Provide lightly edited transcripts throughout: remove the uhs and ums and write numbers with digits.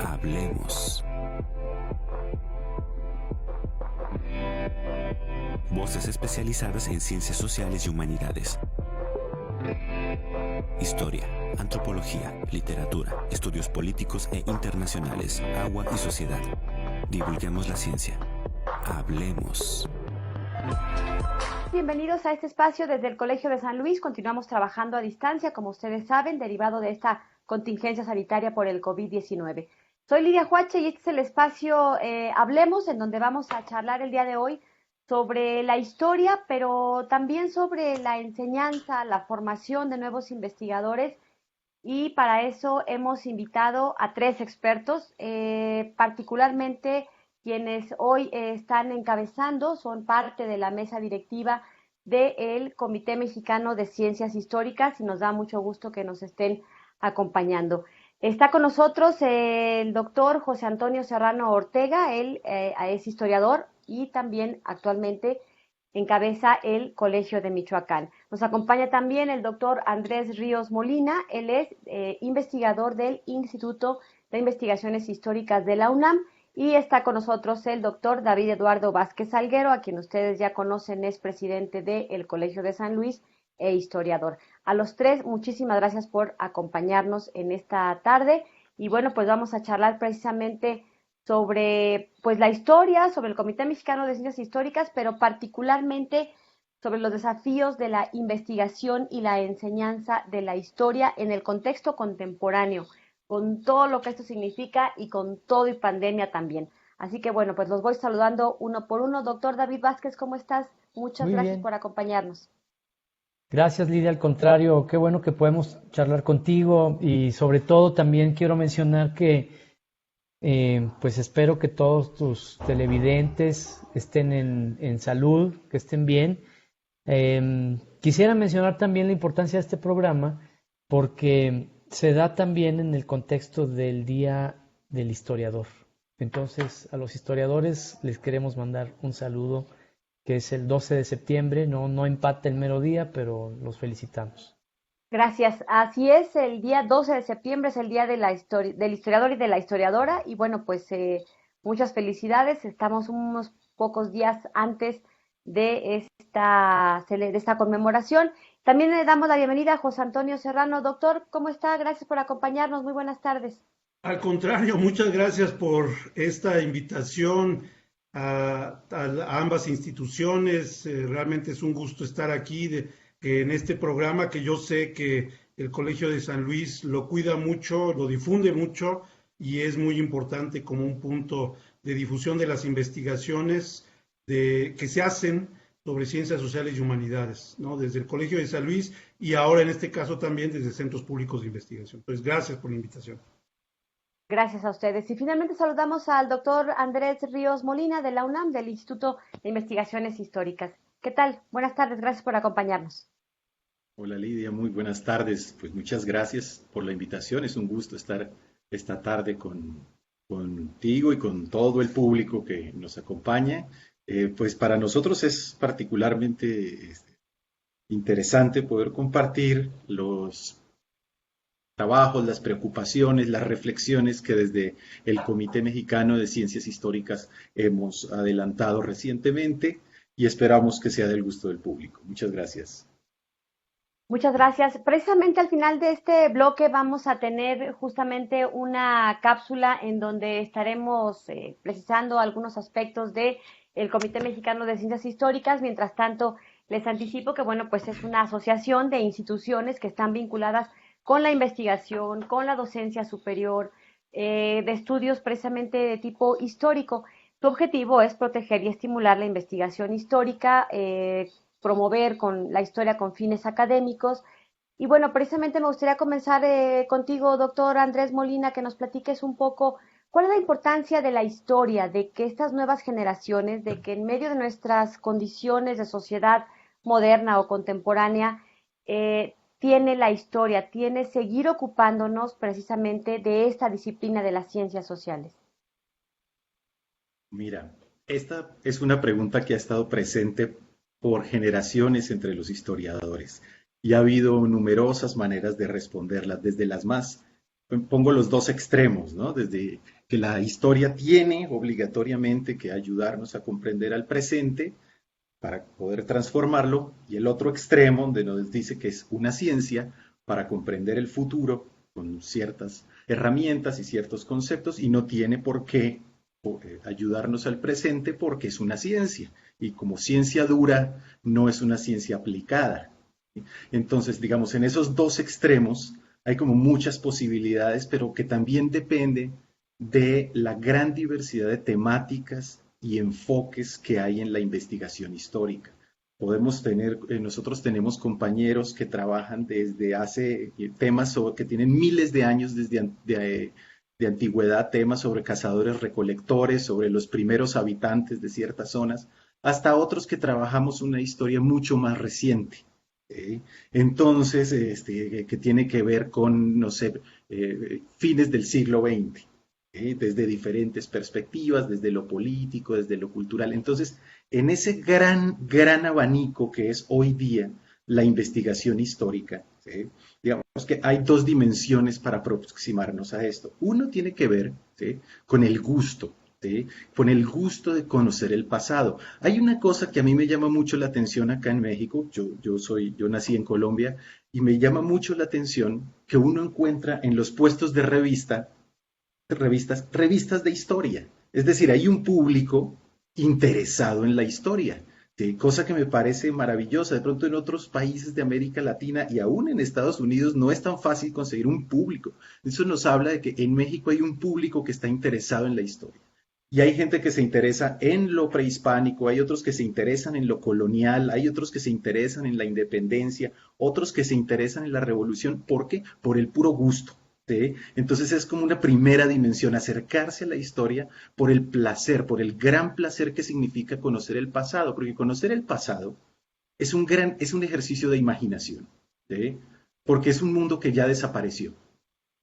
Hablemos. Voces especializadas en ciencias sociales y humanidades. Historia, antropología, literatura, estudios políticos e internacionales, agua y sociedad. Divulguemos la ciencia. Hablemos. Bienvenidos a este espacio desde el Colegio de San Luis. Continuamos trabajando a distancia, como ustedes saben, derivado de esta contingencia sanitaria por el COVID-19. Soy Lidia Huache y este es el espacio Hablemos, en donde vamos a charlar el día de hoy sobre la historia, pero también sobre la enseñanza, la formación de nuevos investigadores. Y para eso hemos invitado a 3 expertos, particularmente quienes hoy están encabezando, son parte de la mesa directiva del Comité Mexicano de Ciencias Históricas y nos da mucho gusto que nos estén acompañando. Está con nosotros el doctor José Antonio Serrano Ortega, él es historiador y también actualmente encabeza el Colegio de Michoacán. Nos acompaña también el doctor Andrés Ríos Molina, él es investigador del Instituto de Investigaciones Históricas de la UNAM, y está con nosotros el doctor David Eduardo Vázquez Salguero, a quien ustedes ya conocen, es presidente del Colegio de San Luis e historiador. A los 3, muchísimas gracias por acompañarnos en esta tarde. Y bueno, pues vamos a charlar precisamente sobre pues la historia, sobre el Comité Mexicano de Ciencias Históricas, pero particularmente sobre los desafíos de la investigación y la enseñanza de la historia en el contexto contemporáneo, con todo lo que esto significa y con todo y pandemia también. Así que bueno, pues los voy saludando uno por uno. Doctor David Vázquez, ¿cómo estás? Muchas gracias por acompañarnos. Gracias, Lidia. Al contrario, qué bueno que podemos charlar contigo y sobre todo también quiero mencionar que pues espero que todos tus televidentes estén en salud, que estén bien. Quisiera mencionar también la importancia de este programa porque se da también en el contexto del Día del Historiador. Entonces, a los historiadores les queremos mandar un saludo, que es el 12 de septiembre, no empata el mero día, pero los felicitamos. Gracias. Así es, el día 12 de septiembre es el día de del historiador y de la historiadora. Y bueno, pues muchas felicidades. Estamos unos pocos días antes de esta conmemoración. También le damos la bienvenida a José Antonio Serrano. Doctor, ¿cómo está? Gracias por acompañarnos. Muy buenas tardes. Al contrario, muchas gracias por esta invitación a ambas instituciones. Realmente es un gusto estar aquí en este programa que yo sé que el Colegio de San Luis lo cuida mucho, lo difunde mucho y es muy importante como un punto de difusión de las investigaciones que se hacen sobre ciencias sociales y humanidades, ¿no? Desde el Colegio de San Luis y ahora en este caso también desde centros públicos de investigación. Entonces, gracias por la invitación. Gracias a ustedes. Y finalmente saludamos al doctor Andrés Ríos Molina de la UNAM, del Instituto de Investigaciones Históricas. ¿Qué tal? Buenas tardes, gracias por acompañarnos. Hola Lidia, muy buenas tardes. Pues muchas gracias por la invitación. Es un gusto estar esta tarde contigo y con todo el público que nos acompaña. Pues para nosotros es particularmente interesante poder compartir los trabajos, las preocupaciones, las reflexiones que desde el Comité Mexicano de Ciencias Históricas hemos adelantado recientemente y esperamos que sea del gusto del público. Muchas gracias. Muchas gracias. Precisamente al final de este bloque vamos a tener justamente una cápsula en donde estaremos precisando algunos aspectos del Comité Mexicano de Ciencias Históricas. Mientras tanto, les anticipo que, bueno, pues es una asociación de instituciones que están vinculadas con la investigación, con la docencia superior, de estudios precisamente de tipo histórico. Su objetivo es proteger y estimular la investigación histórica, promover con la historia con fines académicos. Y bueno, precisamente me gustaría comenzar contigo, doctor Andrés Molina, que nos platiques un poco cuál es la importancia de la historia, de que estas nuevas generaciones, de que en medio de nuestras condiciones de sociedad moderna o contemporánea, tiene la historia, tiene seguir ocupándonos precisamente de esta disciplina de las ciencias sociales. Mira, Esta es una pregunta que ha estado presente por generaciones entre los historiadores y ha habido numerosas maneras de responderla, desde las más, pongo los dos extremos, ¿no? Desde que la historia tiene obligatoriamente que ayudarnos a comprender al presente para poder transformarlo, y el otro extremo donde nos dice que es una ciencia para comprender el futuro con ciertas herramientas y ciertos conceptos y no tiene por qué ayudarnos al presente porque es una ciencia y como ciencia dura no es una ciencia aplicada. Entonces, digamos, en esos dos extremos hay como muchas posibilidades, pero que también depende de la gran diversidad de temáticas y enfoques que hay en la investigación histórica. Nosotros tenemos compañeros que trabajan desde hace temas que tienen miles de años de antigüedad, temas sobre cazadores recolectores, sobre los primeros habitantes de ciertas zonas, hasta otros que trabajamos una historia mucho más reciente. Entonces, que tiene que ver con, no sé, fines del siglo XX, desde diferentes perspectivas, desde lo político, desde lo cultural. Entonces, en ese gran abanico que es hoy día la investigación histórica, digamos que hay dos dimensiones para aproximarnos a esto. Uno tiene que ver con el gusto, con el gusto de conocer el pasado. Hay una cosa que a mí me llama mucho la atención acá en México, yo nací en Colombia, y me llama mucho la atención que uno encuentra en los puestos de revistas de historia. Es decir, hay un público interesado en la historia, cosa que me parece maravillosa. De pronto en otros países de América Latina y aún en Estados Unidos no es tan fácil conseguir un público. Eso nos habla de que en México hay un público que está interesado en la historia. Y hay gente que se interesa en lo prehispánico, hay otros que se interesan en lo colonial, hay otros que se interesan en la independencia, otros que se interesan en la revolución. ¿Por qué? Por el puro gusto. ¿Sí? Entonces es como una primera dimensión, acercarse a la historia por el placer, por el gran placer que significa conocer el pasado, porque conocer el pasado es un ejercicio de imaginación, ¿sí? Porque es un mundo que ya desapareció.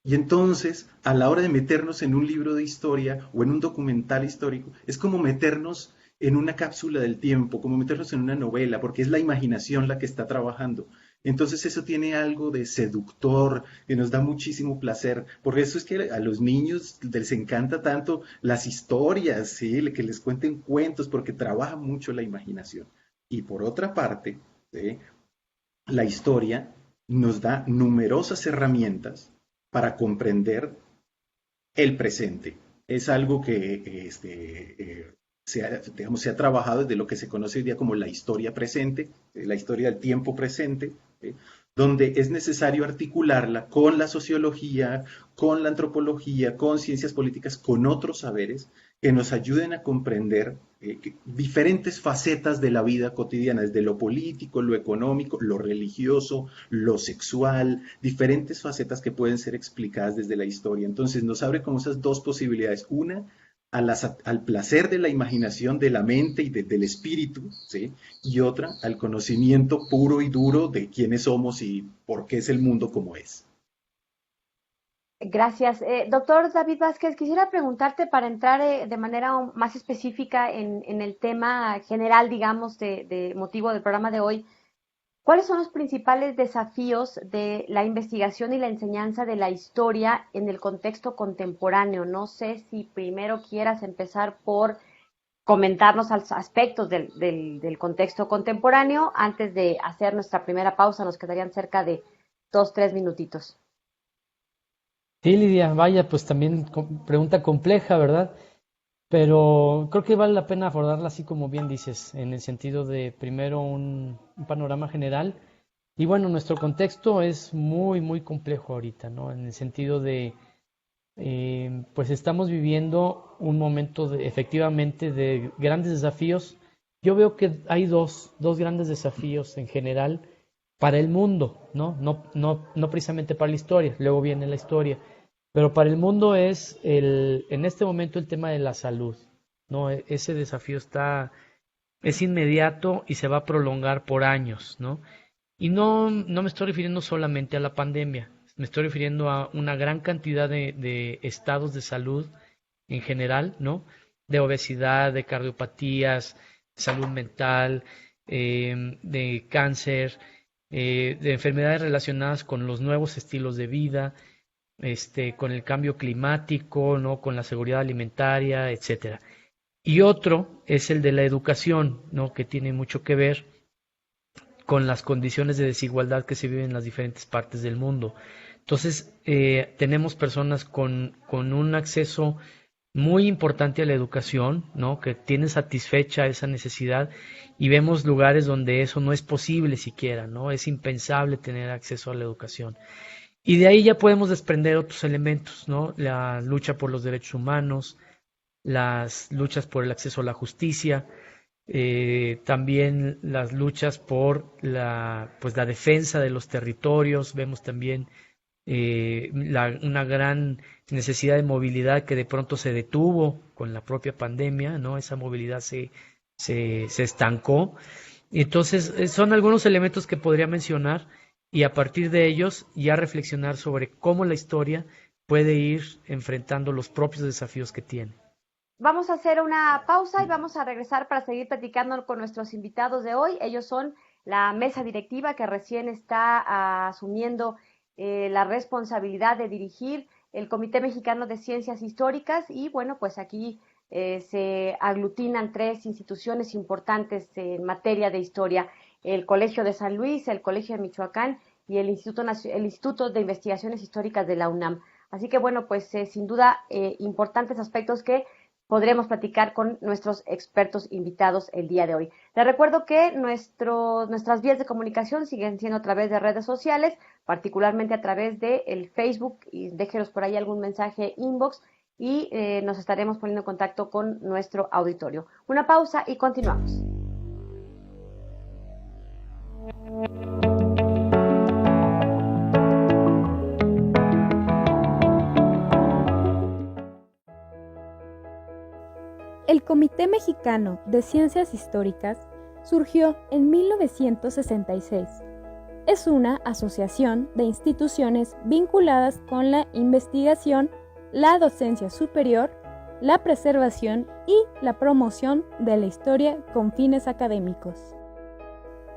Y entonces, a la hora de meternos en un libro de historia o en un documental histórico, es como meternos en una cápsula del tiempo, como meternos en una novela, porque es la imaginación la que está trabajando. Entonces eso tiene algo de seductor, que nos da muchísimo placer. Por eso es que a los niños les encanta tanto las historias, ¿sí? Que les cuenten cuentos, porque trabaja mucho la imaginación. Y por otra parte, ¿sí? La historia nos da numerosas herramientas para comprender el presente. Es algo que se ha trabajado desde lo que se conoce hoy día como la historia presente, la historia del tiempo presente, donde es necesario articularla con la sociología, con la antropología, con ciencias políticas, con otros saberes que nos ayuden a comprender diferentes facetas de la vida cotidiana, desde lo político, lo económico, lo religioso, lo sexual, diferentes facetas que pueden ser explicadas desde la historia. Entonces nos abre como esas dos posibilidades. Una, al placer de la imaginación, de la mente y del espíritu, ¿sí? Y otra, al conocimiento puro y duro de quiénes somos y por qué es el mundo como es. Gracias. Doctor David Vázquez, quisiera preguntarte para entrar de manera más específica en el tema general, digamos, de motivo del programa de hoy. ¿Cuáles son los principales desafíos de la investigación y la enseñanza de la historia en el contexto contemporáneo? No sé si primero quieras empezar por comentarnos aspectos del contexto contemporáneo antes de hacer nuestra primera pausa. Nos quedarían cerca de 2-3 minutitos. Sí, Lidia, vaya, pues también pregunta compleja, ¿verdad? Pero creo que vale la pena abordarla así como bien dices, en el sentido de primero un panorama general. Y bueno, nuestro contexto es muy complejo ahorita, ¿no? En el sentido de, pues estamos viviendo un momento efectivamente de grandes desafíos. Yo veo que hay dos grandes desafíos en general para el mundo, ¿no? No precisamente para la historia, luego viene la historia. Pero para el mundo es en este momento el tema de la salud, ¿no? Ese desafío es inmediato y se va a prolongar por años, ¿no? Y no me estoy refiriendo solamente a la pandemia, me estoy refiriendo a una gran cantidad de estados de salud en general, ¿no? de obesidad, de cardiopatías, salud mental, de cáncer, de enfermedades relacionadas con los nuevos estilos de vida, con el cambio climático, ¿no? Con la seguridad alimentaria, etcétera. Y otro es el de la educación, ¿no? Que tiene mucho que ver con las condiciones de desigualdad que se viven en las diferentes partes del mundo. Entonces, tenemos personas con un acceso muy importante a la educación, ¿no? Que tienen satisfecha esa necesidad, y vemos lugares donde eso no es posible siquiera, ¿no? Es impensable tener acceso a la educación. Y de ahí ya podemos desprender otros elementos, ¿no? La lucha por los derechos humanos, las luchas por el acceso a la justicia, también las luchas por la defensa de los territorios. Vemos también una gran necesidad de movilidad que de pronto se detuvo con la propia pandemia, ¿no? Esa movilidad se estancó. Entonces, son algunos elementos que podría mencionar, y a partir de ellos ya reflexionar sobre cómo la historia puede ir enfrentando los propios desafíos que tiene. Vamos a hacer una pausa y vamos a regresar para seguir platicando con nuestros invitados de hoy. Ellos son la mesa directiva que recién está asumiendo la responsabilidad de dirigir el Comité Mexicano de Ciencias Históricas, y bueno, pues aquí se aglutinan 3 instituciones importantes en materia de historia: el Colegio de San Luis, el Colegio de Michoacán y el Instituto de Investigaciones Históricas de la UNAM. Así que bueno, pues sin duda importantes aspectos que podremos platicar con nuestros expertos invitados el día de hoy. Les recuerdo que nuestras vías de comunicación siguen siendo a través de redes sociales, particularmente a través de el Facebook, y déjenos por ahí algún mensaje inbox y nos estaremos poniendo en contacto con nuestro auditorio. Una pausa y continuamos. El Comité Mexicano de Ciencias Históricas surgió en 1966. Es una asociación de instituciones vinculadas con la investigación, la docencia superior, la preservación y la promoción de la historia con fines académicos.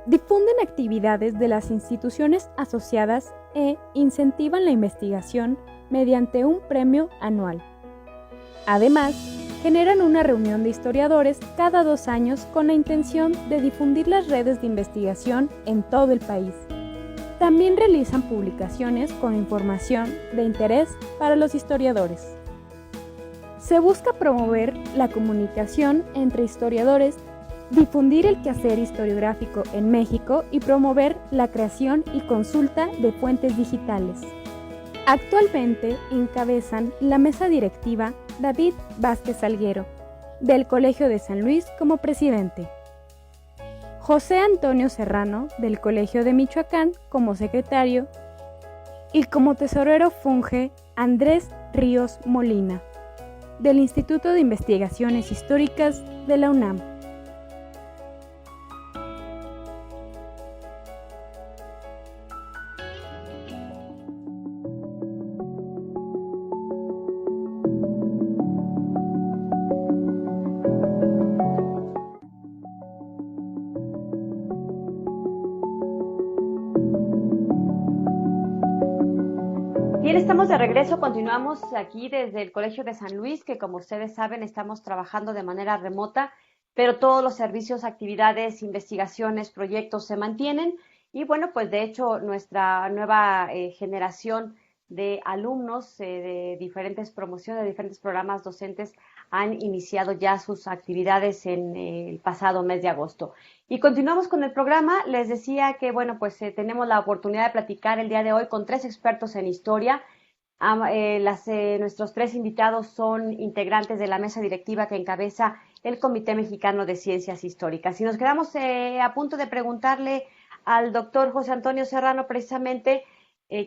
Difunden actividades de las instituciones asociadas e incentivan la investigación mediante un premio anual. Además, generan una reunión de historiadores cada 2 años con la intención de difundir las redes de investigación en todo el país. También realizan publicaciones con información de interés para los historiadores. Se busca promover la comunicación entre historiadores, difundir el quehacer historiográfico en México y promover la creación y consulta de fuentes digitales. Actualmente encabezan la mesa directiva David Vázquez Salguero, del Colegio de San Luis, como presidente; José Antonio Serrano, del Colegio de Michoacán, como secretario; y como tesorero funge Andrés Ríos Molina, del Instituto de Investigaciones Históricas de la UNAM. Bien, estamos de regreso, continuamos aquí desde el Colegio de San Luis, que como ustedes saben estamos trabajando de manera remota, pero todos los servicios, actividades, investigaciones, proyectos se mantienen. Y bueno, pues de hecho nuestra nueva generación de alumnos de diferentes promociones, de diferentes programas docentes han iniciado ya sus actividades en el pasado mes de agosto. Y continuamos con el programa. Les decía que, bueno, pues tenemos la oportunidad de platicar el día de hoy con 3 expertos en historia. Nuestros 3 invitados son integrantes de la mesa directiva que encabeza el Comité Mexicano de Ciencias Históricas. Y nos quedamos a punto de preguntarle al doctor José Antonio Serrano, precisamente,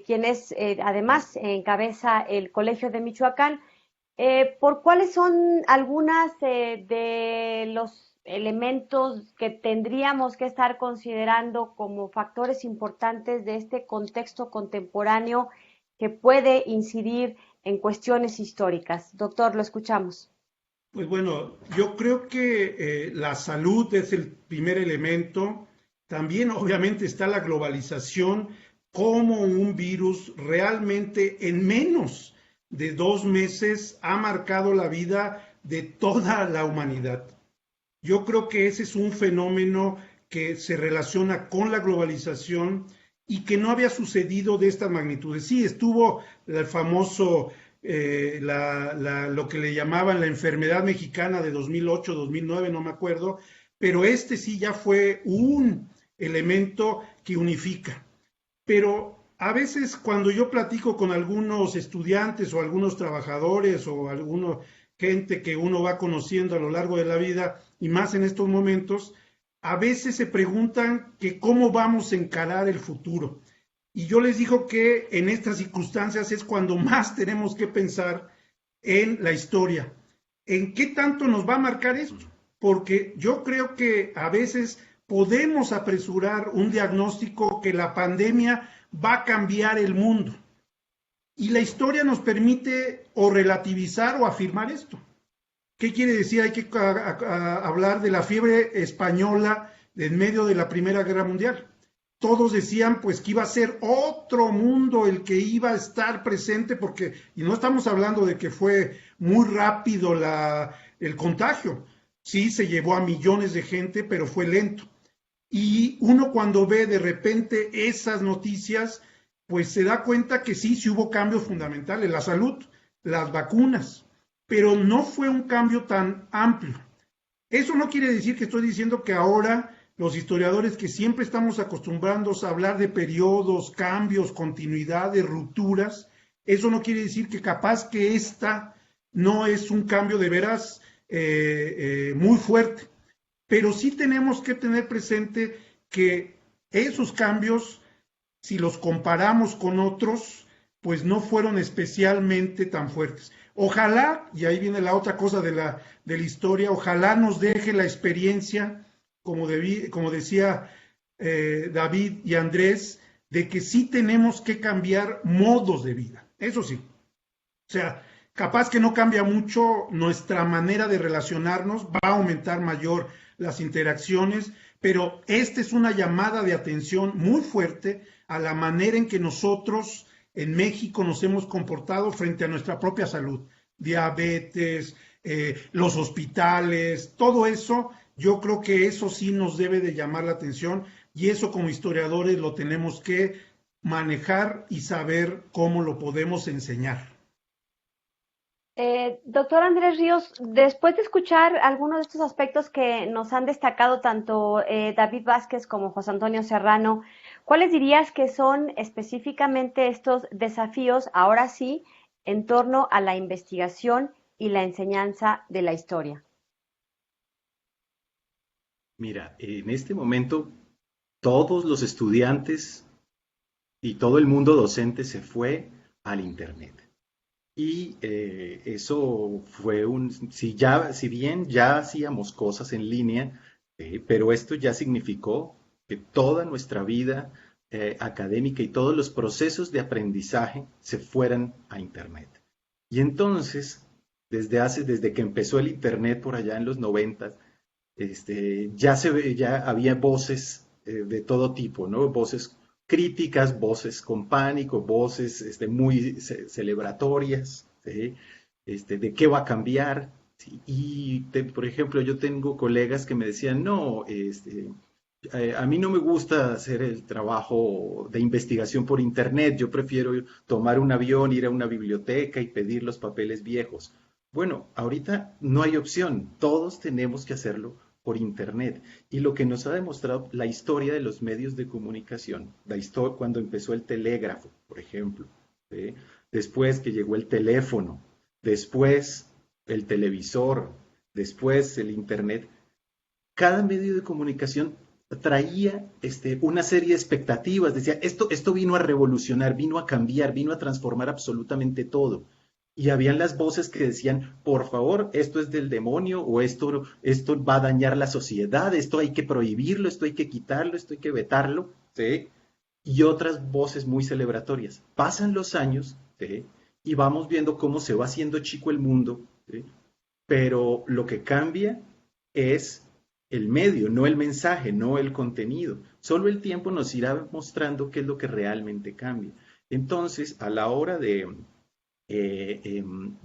quien es, además, encabeza el Colegio de Michoacán, por cuáles son algunas de los elementos que tendríamos que estar considerando como factores importantes de este contexto contemporáneo que puede incidir en cuestiones históricas. Doctor, lo escuchamos. Pues bueno, yo creo que la salud es el primer elemento. También obviamente está la globalización, como un virus realmente en menos de 2 meses ha marcado la vida de toda la humanidad. Yo creo que ese es un fenómeno que se relaciona con la globalización y que no había sucedido de estas magnitudes. Sí, estuvo el famoso, lo que le llamaban la enfermedad mexicana de 2008, 2009, no me acuerdo, pero este sí ya fue un elemento que unifica. Pero a veces cuando yo platico con algunos estudiantes o algunos trabajadores o alguna gente que uno va conociendo a lo largo de la vida y más en estos momentos, a veces se preguntan que cómo vamos a encarar el futuro. Y yo les digo que en estas circunstancias es cuando más tenemos que pensar en la historia, en qué tanto nos va a marcar esto, porque yo creo que a veces podemos apresurar un diagnóstico que la pandemia va a cambiar el mundo. Y la historia nos permite o relativizar o afirmar esto. ¿Qué quiere decir? Hay que hablar de la fiebre española en medio de la Primera Guerra Mundial. Todos decían pues que iba a ser otro mundo el que iba a estar presente, porque, y no estamos hablando de que fue muy rápido el contagio. Sí, se llevó a millones de gente, pero fue lento. Y uno cuando ve de repente esas noticias, pues se da cuenta que sí hubo cambios fundamentales, la salud, las vacunas, pero no fue un cambio tan amplio. Eso no quiere decir que estoy diciendo que ahora los historiadores que siempre estamos acostumbrados a hablar de periodos, cambios, continuidades, rupturas, eso no quiere decir que capaz que esta no es un cambio de veras muy fuerte. Pero sí tenemos que tener presente que esos cambios, si los comparamos con otros, pues no fueron especialmente tan fuertes. Ojalá, y ahí viene la otra cosa de la historia, ojalá nos deje la experiencia, como decía David y Andrés, de que sí tenemos que cambiar modos de vida. Eso sí. O sea, capaz que no cambia mucho nuestra manera de relacionarnos, va a aumentar mayor las interacciones, pero esta es una llamada de atención muy fuerte a la manera en que nosotros en México nos hemos comportado frente a nuestra propia salud. Diabetes, los hospitales, todo eso, yo creo que eso sí nos debe de llamar la atención y eso como historiadores lo tenemos que manejar y saber cómo lo podemos enseñar. Doctor Andrés Ríos, después de escuchar algunos de estos aspectos que nos han destacado tanto David Vázquez como José Antonio Serrano, ¿cuáles dirías que son específicamente estos desafíos, ahora sí, en torno a la investigación y la enseñanza de la historia? Mira, en este momento todos los estudiantes y todo el mundo docente se fue al Internet. Y eso fue si bien ya hacíamos cosas en línea, pero esto ya significó que toda nuestra vida académica y todos los procesos de aprendizaje se fueran a Internet. Y entonces, desde que empezó el Internet por allá en los 90, ya había voces de todo tipo, ¿no? Voces críticas, voces con pánico, voces muy celebratorias, ¿sí? De qué va a cambiar. ¿Sí? Y, por ejemplo, yo tengo colegas que me decían, no, a mí no me gusta hacer el trabajo de investigación por Internet, yo prefiero tomar un avión, ir a una biblioteca y pedir los papeles viejos. Bueno, ahorita no hay opción, todos tenemos que hacerlo por Internet. Y lo que nos ha demostrado la historia de los medios de comunicación, cuando empezó el telégrafo, por ejemplo, ¿sí? Después que llegó el teléfono, después el televisor, después el Internet, cada medio de comunicación traía una serie de expectativas, decía, esto vino a revolucionar, vino a cambiar, vino a transformar absolutamente todo. Y habían las voces que decían, por favor, esto es del demonio, o esto va a dañar la sociedad, esto hay que prohibirlo, esto hay que quitarlo, esto hay que vetarlo, ¿sí? Y otras voces muy celebratorias. Pasan los años, ¿sí? Y vamos viendo cómo se va haciendo chico el mundo, ¿sí? pero lo que cambia es el medio, no el mensaje, no el contenido. Solo el tiempo nos irá mostrando qué es lo que realmente cambia. Entonces, a la hora de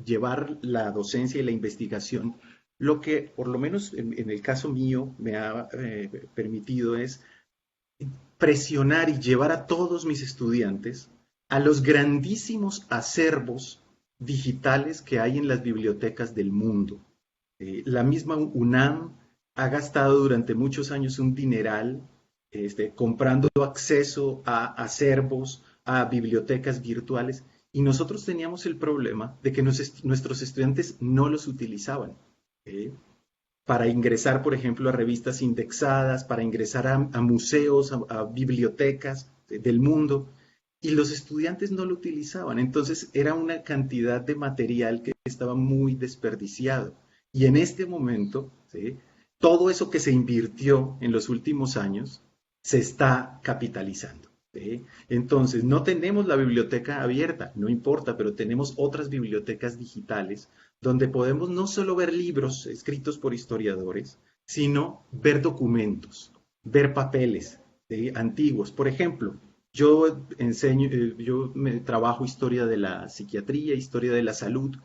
llevar la docencia y la investigación, lo que por lo menos en el caso mío me ha permitido es presionar y llevar a todos mis estudiantes a los grandísimos acervos digitales que hay en las bibliotecas del mundo. La misma UNAM ha gastado durante muchos años un dineral comprando acceso a acervos, a bibliotecas virtuales, y nosotros teníamos el problema de que nuestros estudiantes no los utilizaban. Para ingresar, por ejemplo, a revistas indexadas, para ingresar a museos, a bibliotecas del mundo, y los estudiantes no lo utilizaban. Entonces era una cantidad de material que estaba muy desperdiciado. Y en este momento, ¿sí?, todo eso que se invirtió en los últimos años se está capitalizando. ¿Sí? Entonces, no tenemos la biblioteca abierta, no importa, pero tenemos otras bibliotecas digitales donde podemos no solo ver libros escritos por historiadores, sino ver documentos, ver papeles antiguos. Por ejemplo, yo trabajo historia de la psiquiatría, historia de la salud,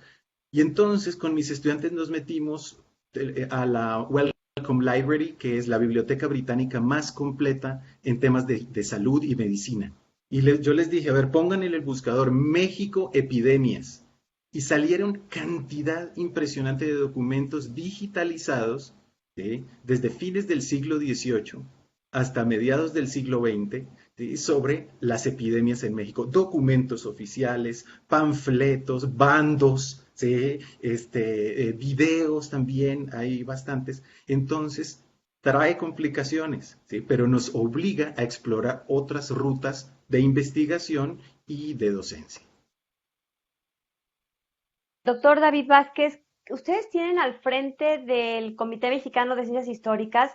y entonces con mis estudiantes nos metimos a la Wellcome Library, que es la biblioteca británica más completa en temas de salud y medicina. Y yo les dije, a ver, pongan en el buscador México epidemias. Y salieron cantidad impresionante de documentos digitalizados, ¿sí?, desde fines del siglo XVIII hasta mediados del siglo XX, ¿sí?, sobre las epidemias en México. Documentos oficiales, panfletos, bandos, ¿sí?, videos también, hay bastantes. Entonces, trae complicaciones, ¿sí?, pero nos obliga a explorar otras rutas de investigación y de docencia. Doctor David Vázquez, ustedes tienen al frente del Comité Mexicano de Ciencias Históricas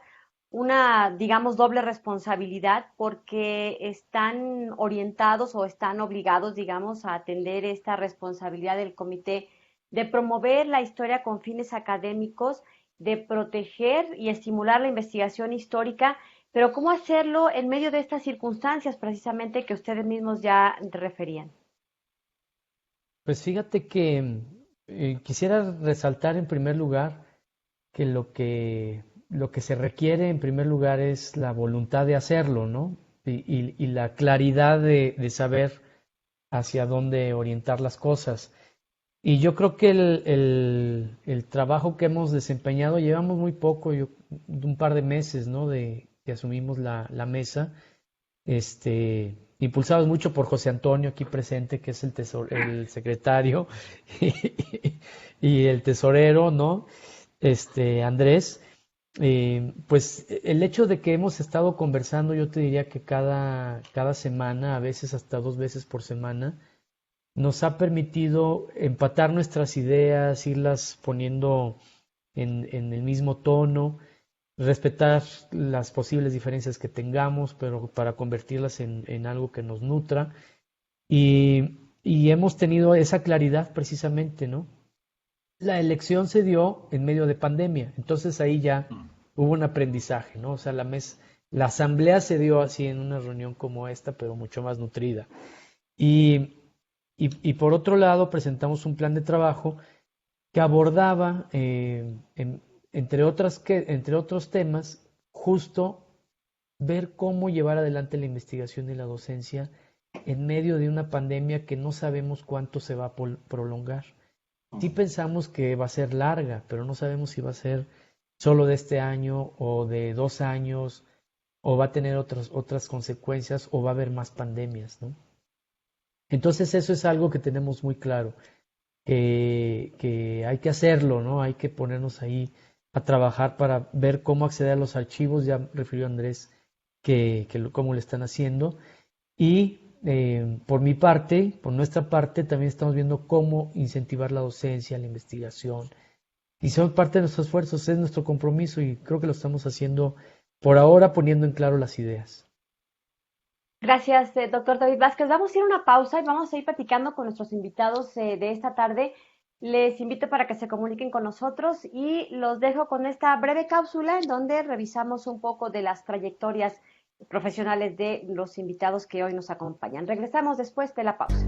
una, digamos, doble responsabilidad porque están orientados o están obligados, digamos, a atender esta responsabilidad del comité de promover la historia con fines académicos, de proteger y estimular la investigación histórica, pero ¿cómo hacerlo en medio de estas circunstancias precisamente que ustedes mismos ya referían? Pues fíjate que quisiera resaltar en primer lugar que lo que se requiere en primer lugar es la voluntad de hacerlo, ¿no? Y la claridad de saber hacia dónde orientar las cosas. Y yo creo que el trabajo que hemos desempeñado, llevamos muy poco, un par de meses, ¿no?, de que asumimos la mesa, impulsados mucho por José Antonio aquí presente, que es el secretario, y el tesorero, ¿no?, Andrés. Pues el hecho de que hemos estado conversando, yo te diría que cada semana, a veces hasta 2 veces por semana, nos ha permitido empatar nuestras ideas, irlas poniendo en el mismo tono, respetar las posibles diferencias que tengamos, pero para convertirlas en algo que nos nutra. Y hemos tenido esa claridad precisamente, ¿no? La elección se dio en medio de pandemia, entonces ahí ya hubo un aprendizaje, ¿no? O sea, la asamblea se dio así en una reunión como esta, pero mucho más nutrida. Y por otro lado, presentamos un plan de trabajo que abordaba, entre otros temas, justo ver cómo llevar adelante la investigación y la docencia en medio de una pandemia que no sabemos cuánto se va a prolongar. Sí pensamos que va a ser larga, pero no sabemos si va a ser solo de este año o de 2 años, o va a tener otras consecuencias, o va a haber más pandemias, ¿no? Entonces eso es algo que tenemos muy claro, que hay que hacerlo, ¿no? Hay que ponernos ahí a trabajar para ver cómo acceder a los archivos. Ya refirió Andrés cómo lo están haciendo. Y por mi parte, por nuestra parte, también estamos viendo cómo incentivar la docencia, la investigación. Y son parte de nuestros esfuerzos, es nuestro compromiso, y creo que lo estamos haciendo por ahora, poniendo en claro las ideas. Gracias, doctor David Vázquez. Vamos a ir a una pausa y vamos a ir platicando con nuestros invitados de esta tarde Les invito para que se comuniquen con nosotros y los dejo con esta breve cápsula en donde revisamos un poco de las trayectorias profesionales de los invitados que hoy nos acompañan. Regresamos después de la pausa.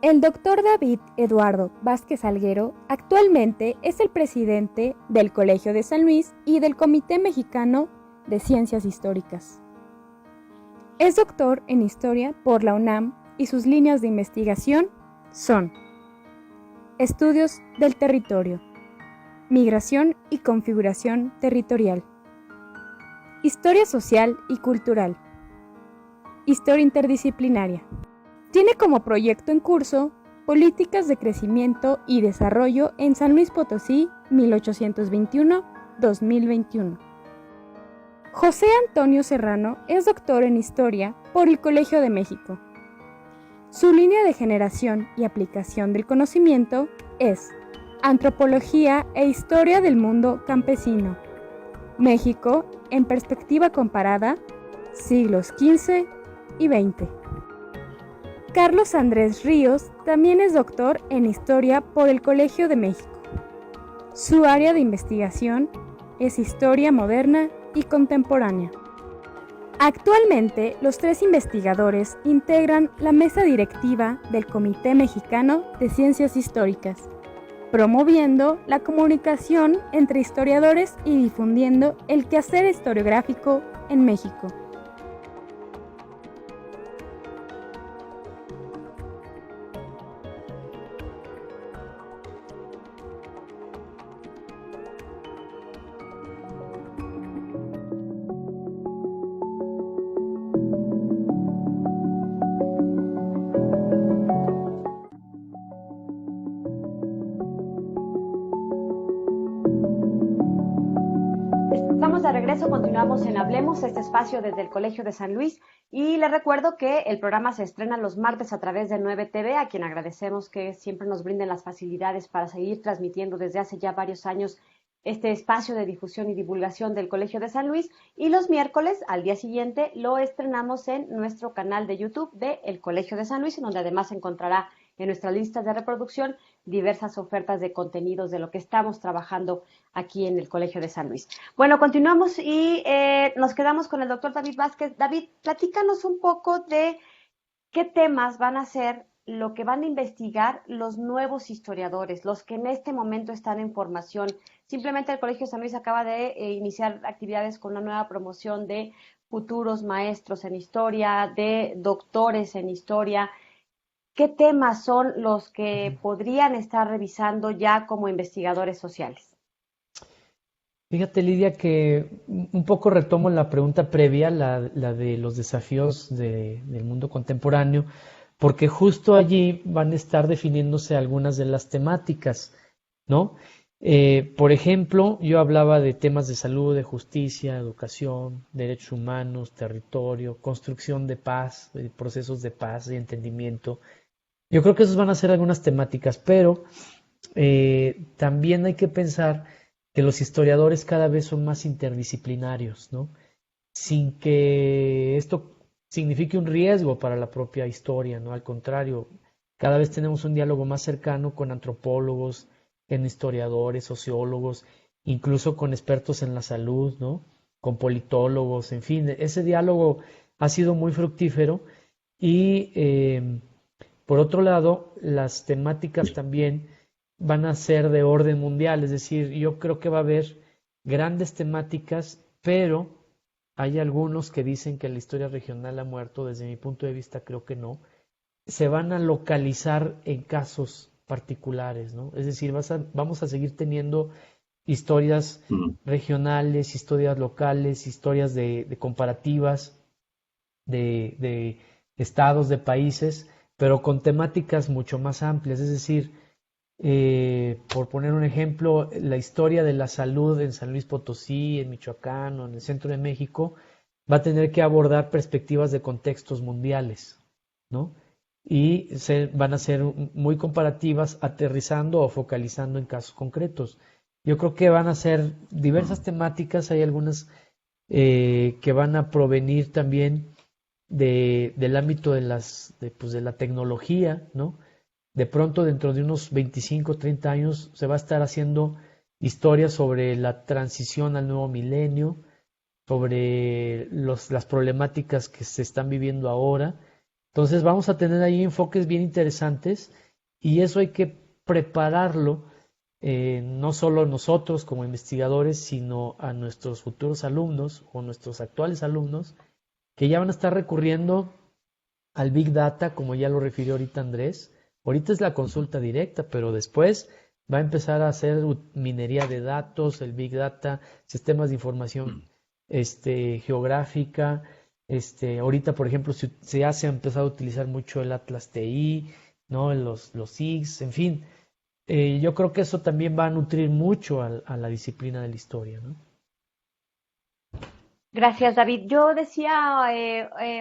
El doctor David Eduardo Vázquez Alguero actualmente es el presidente del Colegio de San Luis y del Comité Mexicano de Ciencias Históricas. Es doctor en Historia por la UNAM y sus líneas de investigación son Estudios del Territorio, Migración y Configuración Territorial, Historia Social y Cultural, Historia Interdisciplinaria. Tiene como proyecto en curso Políticas de Crecimiento y Desarrollo en San Luis Potosí 1821-2021. José Antonio Serrano es doctor en Historia por el Colegio de México. Su línea de generación y aplicación del conocimiento es Antropología e Historia del Mundo Campesino, México en perspectiva comparada, siglos XV y XX. Carlos Andrés Ríos también es doctor en Historia por el Colegio de México. Su área de investigación es Historia Moderna y Contemporánea. Actualmente, los tres investigadores integran la mesa directiva del Comité Mexicano de Ciencias Históricas, promoviendo la comunicación entre historiadores y difundiendo el quehacer historiográfico en México. Estamos de regreso, continuamos en Hablemos, este espacio desde el Colegio de San Luis, y les recuerdo que el programa se estrena los martes a través de 9TV, a quien agradecemos que siempre nos brinden las facilidades para seguir transmitiendo desde hace ya varios años este espacio de difusión y divulgación del Colegio de San Luis, y los miércoles, al día siguiente, lo estrenamos en nuestro canal de YouTube de El Colegio de San Luis, en donde además encontrará en nuestras listas de reproducción diversas ofertas de contenidos de lo que estamos trabajando aquí en el Colegio de San Luis. Bueno, continuamos y nos quedamos con el doctor David Vázquez. David, platícanos un poco de qué temas van a ser lo que van a investigar los nuevos historiadores, los que en este momento están en formación. Simplemente el Colegio de San Luis acaba de iniciar actividades con una nueva promoción de futuros maestros en historia, de doctores en historia. ¿Qué temas son los que podrían estar revisando ya como investigadores sociales? Fíjate, Lidia, que un poco retomo la pregunta previa, la de los desafíos del mundo contemporáneo, porque justo allí van a estar definiéndose algunas de las temáticas, ¿no? Por ejemplo, yo hablaba de temas de salud, de justicia, educación, derechos humanos, territorio, construcción de paz, procesos de paz y entendimiento. Yo creo que esas van a ser algunas temáticas, pero también hay que pensar que los historiadores cada vez son más interdisciplinarios, ¿no? Sin que esto signifique un riesgo para la propia historia, ¿no? Al contrario, cada vez tenemos un diálogo más cercano con antropólogos, con historiadores, sociólogos, incluso con expertos en la salud, ¿no? Con politólogos, en fin, ese diálogo ha sido muy fructífero y por otro lado, las temáticas también van a ser de orden mundial, es decir, yo creo que va a haber grandes temáticas, pero hay algunos que dicen que la historia regional ha muerto, desde mi punto de vista creo que no, se van a localizar en casos particulares, ¿no? Es decir, vamos a seguir teniendo historias regionales, historias locales, historias de comparativas de estados, de países, pero con temáticas mucho más amplias, es decir, por poner un ejemplo, la historia de la salud en San Luis Potosí, en Michoacán o en el centro de México va a tener que abordar perspectivas de contextos mundiales, ¿no? Y van a ser muy comparativas, aterrizando o focalizando en casos concretos. Yo creo que van a ser diversas temáticas, hay algunas que van a provenir también del ámbito pues de la tecnología, ¿no? De pronto dentro de unos 25, 30 años se va a estar haciendo historias sobre la transición al nuevo milenio, sobre las problemáticas que se están viviendo ahora. Entonces vamos a tener ahí enfoques bien interesantes y eso hay que prepararlo, no solo nosotros como investigadores, sino a nuestros futuros alumnos o nuestros actuales alumnos que ya van a estar recurriendo al Big Data, como ya lo refirió ahorita Andrés. Ahorita es la consulta directa, pero después va a empezar a hacer minería de datos, el Big Data, sistemas de información geográfica. Ahorita, por ejemplo, ya se ha empezado a utilizar mucho el Atlas TI, ¿no? Los SIGs, en fin. Yo creo que eso también va a nutrir mucho a la disciplina de la historia, ¿no? Gracias, David. Yo decía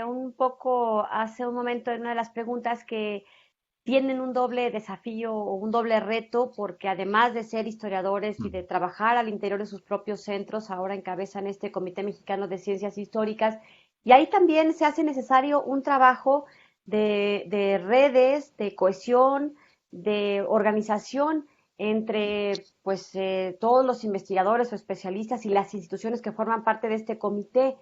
un poco hace un momento en una de las preguntas que tienen un doble desafío o un doble reto porque además de ser historiadores y de trabajar al interior de sus propios centros, ahora encabezan este Comité Mexicano de Ciencias Históricas y ahí también se hace necesario un trabajo de redes, de cohesión, de organización entre pues todos los investigadores o especialistas y las instituciones que forman parte de este comité.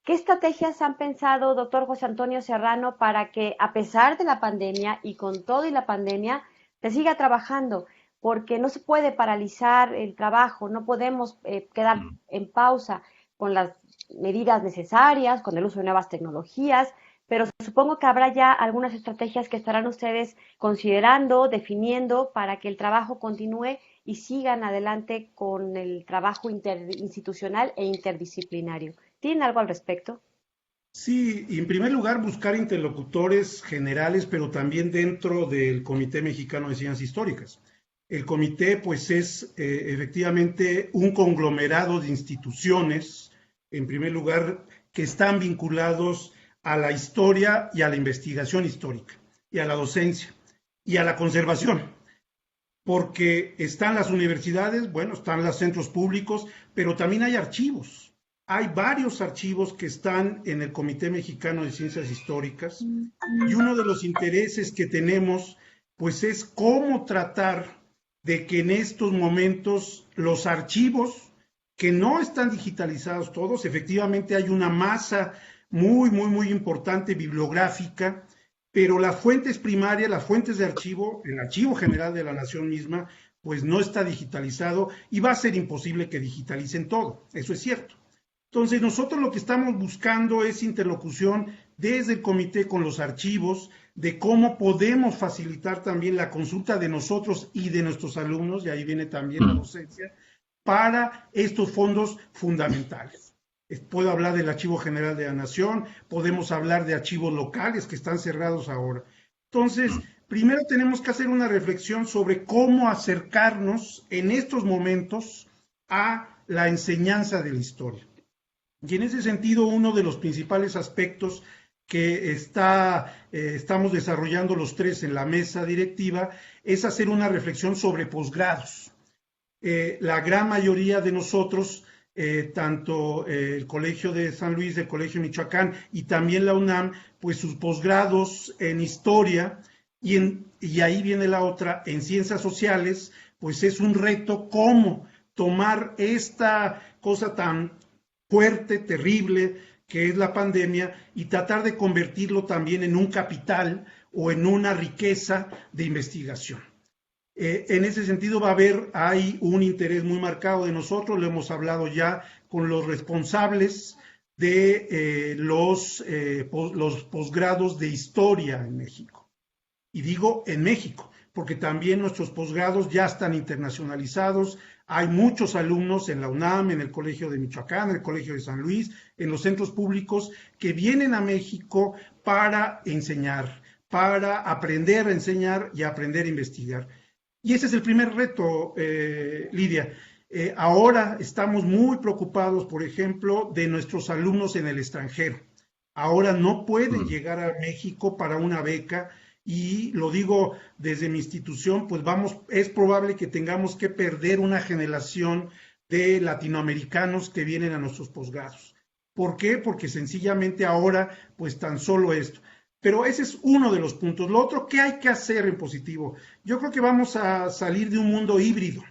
¿Qué estrategias han pensado, doctor José Antonio Serrano, para que a pesar de la pandemia y con todo y la pandemia se siga trabajando? Porque no se puede paralizar el trabajo, no podemos quedar en pausa con las medidas necesarias, con el uso de nuevas tecnologías, pero supongo que habrá ya algunas estrategias que estarán ustedes considerando, definiendo para que el trabajo continúe y sigan adelante con el trabajo interinstitucional e interdisciplinario. ¿Tienen algo al respecto? Sí, y en primer lugar buscar interlocutores generales, pero también dentro del Comité Mexicano de Ciencias Históricas. El comité, pues, es efectivamente un conglomerado de instituciones, en primer lugar, que están vinculados a la historia y a la investigación histórica, y a la docencia, y a la conservación, porque están las universidades, bueno, están los centros públicos, pero también hay archivos. Hay varios archivos que están en el Comité Mexicano de Ciencias Históricas, y uno de los intereses que tenemos, pues, es cómo tratar de que en estos momentos los archivos que no están digitalizados todos, efectivamente hay una masa muy importante bibliográfica, pero las fuentes primarias, las fuentes de archivo, el Archivo General de la Nación misma, pues no está digitalizado y va a ser imposible que digitalicen todo, eso es cierto. Entonces nosotros lo que estamos buscando es interlocución desde el comité con los archivos, de cómo podemos facilitar también la consulta de nosotros y de nuestros alumnos, y ahí viene también la docencia, para estos fondos fundamentales. Puedo hablar del Archivo General de la Nación, podemos hablar de archivos locales que están cerrados ahora. Entonces, primero tenemos que hacer una reflexión sobre cómo acercarnos en estos momentos a la enseñanza de la historia. Y en ese sentido, uno de los principales aspectos que estamos desarrollando los tres en la mesa directiva es hacer una reflexión sobre posgrados. La gran mayoría de nosotros, tanto el Colegio de San Luis, el Colegio de Michoacán y también la UNAM, pues sus posgrados en historia y ahí viene la otra, en ciencias sociales, pues es un reto cómo tomar esta cosa tan fuerte, terrible, que es la pandemia, y tratar de convertirlo también en un capital o en una riqueza de investigación. En ese sentido hay un interés muy marcado de nosotros, lo hemos hablado ya con los responsables de los posgrados de historia en México. Y digo en México, porque también nuestros posgrados ya están internacionalizados. Hay muchos alumnos en la UNAM, en el Colegio de Michoacán, en el Colegio de San Luis, en los centros públicos que vienen a México para enseñar, para aprender a enseñar y aprender a investigar. Y ese es el primer reto, Lidia. Ahora estamos muy preocupados, por ejemplo, de nuestros alumnos en el extranjero. Ahora no pueden llegar a México para una beca y lo digo desde mi institución, pues es probable que tengamos que perder una generación de latinoamericanos que vienen a nuestros posgrados. ¿Por qué? Porque sencillamente ahora, pues tan solo esto. Pero ese es uno de los puntos. Lo otro, ¿qué hay que hacer en positivo? Yo creo que vamos a salir de un mundo híbrido.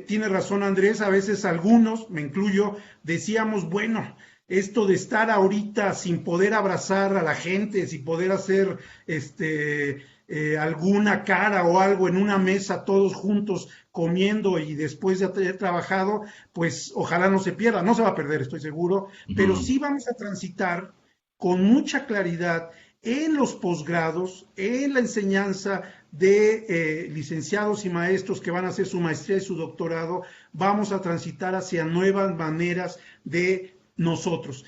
Tiene razón Andrés, a veces algunos, me incluyo, decíamos, bueno, esto de estar ahorita sin poder abrazar a la gente, sin poder hacer alguna cara o algo en una mesa todos juntos comiendo y después de haber trabajado, pues ojalá no se pierda, no se va a perder, estoy seguro, pero sí vamos a transitar con mucha claridad en los posgrados, en la enseñanza de licenciados y maestros que van a hacer su maestría y su doctorado, vamos a transitar hacia nuevas maneras de nosotros.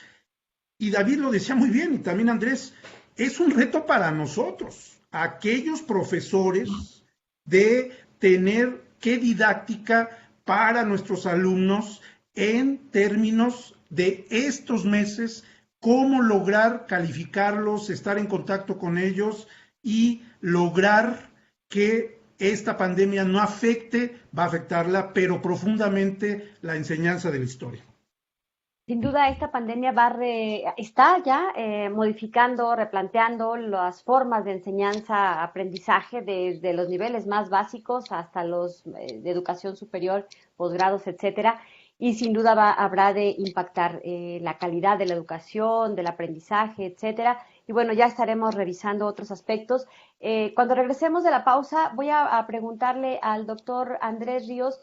Y David lo decía muy bien, y también Andrés, es un reto para nosotros, aquellos profesores, de tener qué didáctica para nuestros alumnos en términos de estos meses, cómo lograr calificarlos, estar en contacto con ellos y lograr que esta pandemia no afecte, va a afectarla, pero profundamente la enseñanza de la historia. Sin duda, esta pandemia está ya modificando, replanteando las formas de enseñanza, aprendizaje desde los niveles más básicos hasta los de educación superior, posgrados, etcétera. Y sin duda habrá de impactar la calidad de la educación, del aprendizaje, etcétera. Y bueno, ya estaremos revisando otros aspectos. Cuando regresemos de la pausa, voy a preguntarle al doctor Andrés Ríos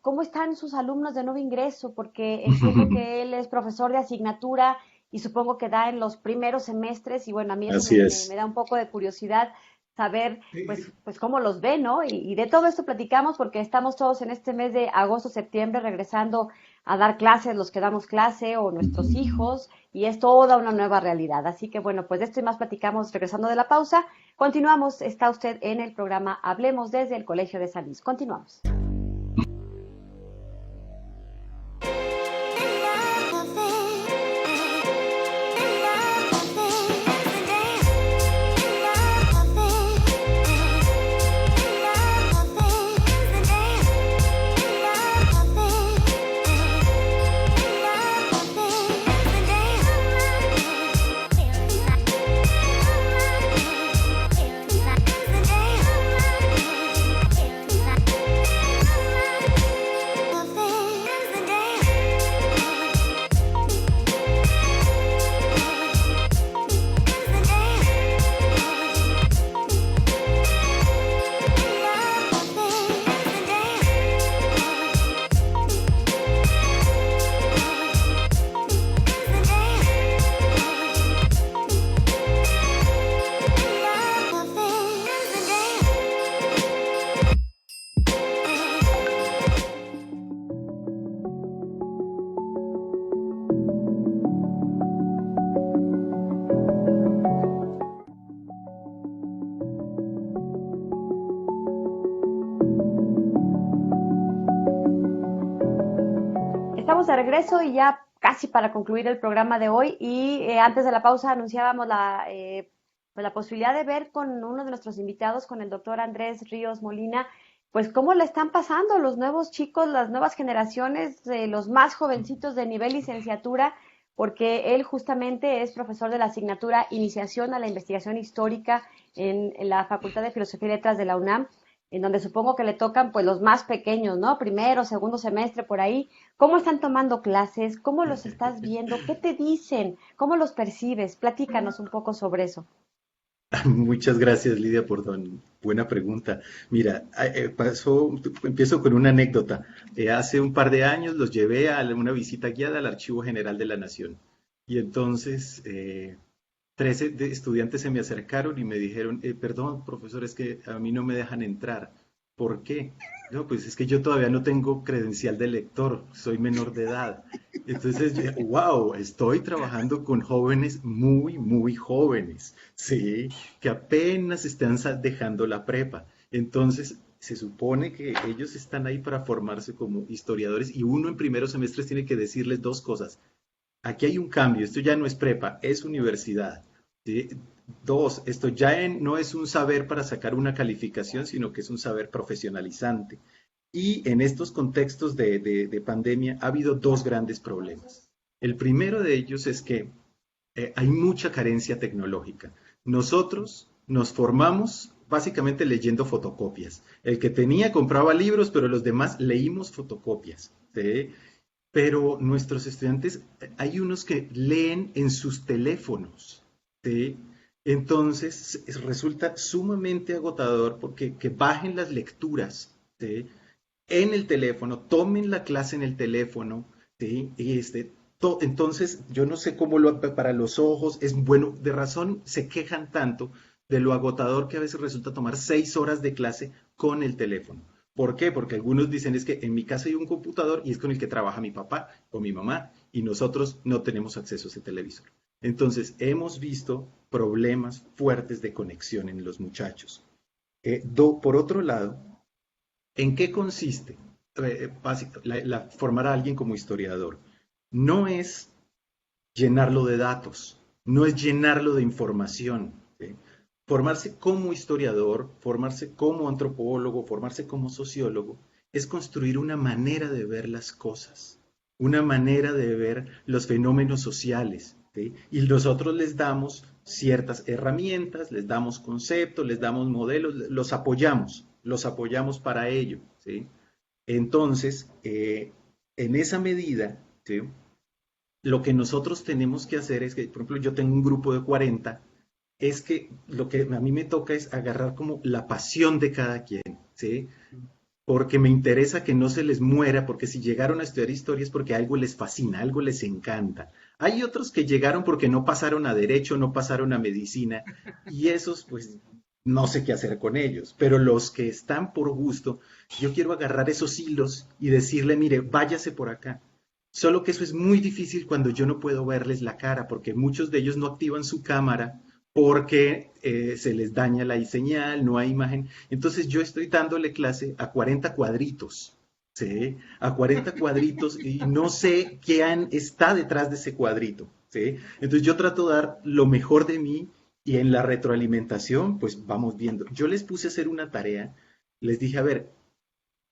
cómo están sus alumnos de nuevo ingreso, porque entiendo que él es profesor de asignatura y supongo que da en los primeros semestres, y bueno, a mí eso me da un poco de curiosidad saber pues cómo los ve, ¿no? Y de todo esto platicamos porque estamos todos en este mes de agosto, septiembre regresando a dar clases, los que damos clase o nuestros hijos, y es toda una nueva realidad. Así que bueno, pues de esto y más platicamos regresando de la pausa. Continuamos, está usted en el programa Hablemos desde el Colegio de San Luis. Continuamos. De regreso y ya casi para concluir el programa de hoy, y antes de la pausa anunciábamos la posibilidad de ver con uno de nuestros invitados, con el doctor Andrés Ríos Molina, pues cómo le están pasando los nuevos chicos, las nuevas generaciones, los más jovencitos de nivel licenciatura, porque él justamente es profesor de la asignatura Iniciación a la Investigación Histórica en la Facultad de Filosofía y Letras de la UNAM, en donde supongo que le tocan pues los más pequeños, ¿no? Primero, segundo semestre, por ahí. ¿Cómo están tomando clases? ¿Cómo los estás viendo? ¿Qué te dicen? ¿Cómo los percibes? Platícanos un poco sobre eso. Muchas gracias, Lidia, por tan buena pregunta. Mira, empiezo con una anécdota. Hace un par de años los llevé a una visita guiada al Archivo General de la Nación. Y entonces 13 estudiantes se me acercaron y me dijeron, perdón, profesor, es que a mí no me dejan entrar. ¿Por qué? No, pues es que yo todavía no tengo credencial de lector, soy menor de edad. Entonces, wow, estoy trabajando con jóvenes muy jóvenes, ¿sí? Que apenas están dejando la prepa. Entonces, se supone que ellos están ahí para formarse como historiadores y uno en primeros semestres tiene que decirles dos cosas. Aquí hay un cambio, esto ya no es prepa, es universidad. ¿Sí? Dos, esto ya no es un saber para sacar una calificación, sino que es un saber profesionalizante. Y en estos contextos de pandemia ha habido dos grandes problemas. El primero de ellos es que hay mucha carencia tecnológica. Nosotros nos formamos básicamente leyendo fotocopias. El que tenía compraba libros, pero los demás leímos fotocopias. ¿Sí? Pero nuestros estudiantes, hay unos que leen en sus teléfonos. ¿Sí? Entonces resulta sumamente agotador porque que bajen las lecturas, ¿sí? En el teléfono, tomen la clase en el teléfono, ¿sí? Entonces, yo no sé cómo para los ojos es bueno, de razón se quejan tanto de lo agotador que a veces resulta tomar 6 horas de clase con el teléfono. ¿Por qué? Porque algunos dicen es que en mi casa hay un computador y es con el que trabaja mi papá o mi mamá y nosotros no tenemos acceso a ese televisor. Entonces, hemos visto problemas fuertes de conexión en los muchachos. Por otro lado, ¿en qué consiste formar a alguien como historiador? No es llenarlo de datos, no es llenarlo de información. ¿Sí? Formarse como historiador, formarse como antropólogo, formarse como sociólogo, es construir una manera de ver las cosas, una manera de ver los fenómenos sociales. ¿Sí? Y nosotros les damos ciertas herramientas, les damos conceptos, les damos modelos, los apoyamos para ello. ¿Sí? Entonces, en esa medida, ¿sí? Lo que nosotros tenemos que hacer es que, por ejemplo, yo tengo un grupo de 40, es que lo que a mí me toca es agarrar como la pasión de cada quien, ¿sí? Porque me interesa que no se les muera, porque si llegaron a estudiar historia es porque algo les fascina, algo les encanta. Hay otros que llegaron porque no pasaron a derecho, no pasaron a medicina, y esos pues no sé qué hacer con ellos, pero los que están por gusto, yo quiero agarrar esos hilos y decirle, mire, váyase por acá. Solo que eso es muy difícil cuando yo no puedo verles la cara, porque muchos de ellos no activan su cámara porque se les daña la señal, no hay imagen. Entonces yo estoy dándole clase a 40 cuadritos, ¿sí? A 40 cuadritos y no sé quién está detrás de ese cuadrito, ¿sí? Entonces yo trato de dar lo mejor de mí y en la retroalimentación, pues vamos viendo. Yo les puse a hacer una tarea, les dije, a ver,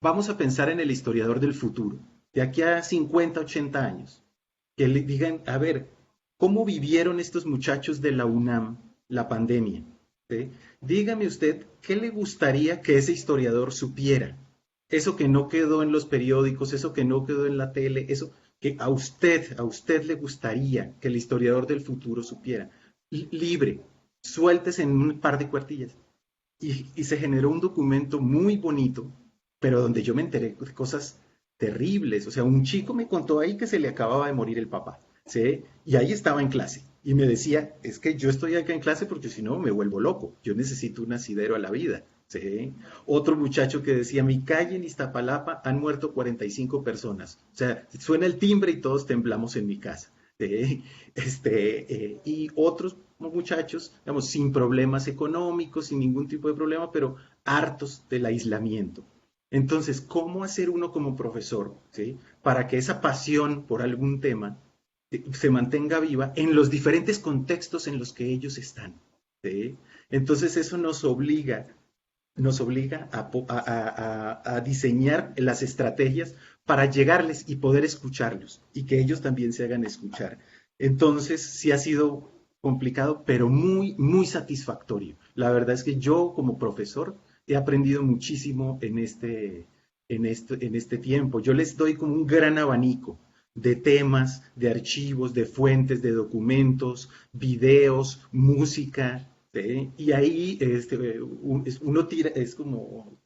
vamos a pensar en el historiador del futuro, de aquí a 50, 80 años, que le digan, a ver, ¿cómo vivieron estos muchachos de la UNAM la pandemia? ¿Sí? Dígame usted, ¿qué le gustaría que ese historiador supiera? Eso que no quedó en los periódicos, eso que no quedó en la tele, eso que a usted le gustaría que el historiador del futuro supiera. Libre, sueltes en un par de cuartillas. Y se generó un documento muy bonito, pero donde yo me enteré de cosas terribles. O sea, un chico me contó ahí que se le acababa de morir el papá, ¿sí? Y ahí estaba en clase. Y me decía, es que yo estoy acá en clase porque si no me vuelvo loco. Yo necesito un asidero a la vida, ¿sí? Otro muchacho que decía, mi calle en Iztapalapa han muerto 45 personas. O sea, suena el timbre y todos temblamos en mi casa. ¿Sí? Y otros muchachos, digamos, sin problemas económicos, sin ningún tipo de problema, pero hartos del aislamiento. Entonces, ¿cómo hacer uno como profesor, ¿sí? Para que esa pasión por algún tema se mantenga viva en los diferentes contextos en los que ellos están, ¿sí? Entonces, eso nos obliga a diseñar las estrategias para llegarles y poder escucharlos y que ellos también se hagan escuchar. Entonces, sí ha sido complicado, pero muy, muy satisfactorio. La verdad es que yo como profesor he aprendido muchísimo en este tiempo. Yo les doy como un gran abanico de temas, de archivos, de fuentes, de documentos, videos, música, ¿sí? Y ahí uno tira, es como